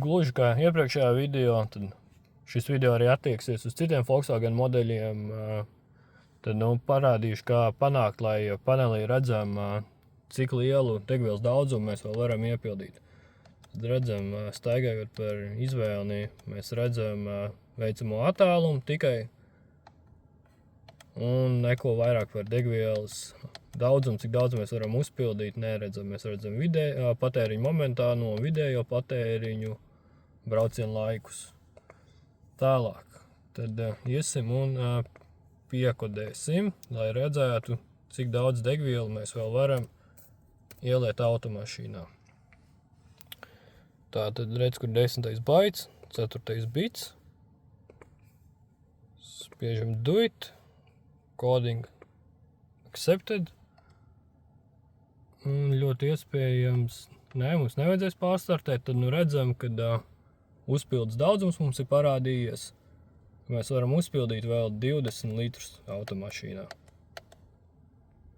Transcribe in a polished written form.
gluži kā iepriekšējā video, tad šis video arī attieksies uz citiem Volkswagen modeļiem. Tad parādīšu, kā panākt, lai panelī redzam, cik lielu degvielas daudzumu mēs vēl varam iepildīt. Tad redzam, staigājot par izvēli, mēs redzam veicamo attālumu tikai un neko vairāk par degvielas daudzumu, cik daudz mēs varam uzpildīt, neredzam. Mēs redzam patēriņu momentāno, vidējo patēriņu, braucienu laikus. Tālāk, tad iesim un piekodēsim, lai redzētu, cik daudz degvielu mēs vēl varam ieliet automašīnā. Tā tad redz, kur 10. baits, 4. bits. Spiežam do it, coding accepted. Un ļoti iespējams, mums nevajadzēs pārstartēt, tad redzam, kad uzpildes daudzums mums ir parādījies. Mēs varam uzpildīt vēl 20 litrus automašīnā.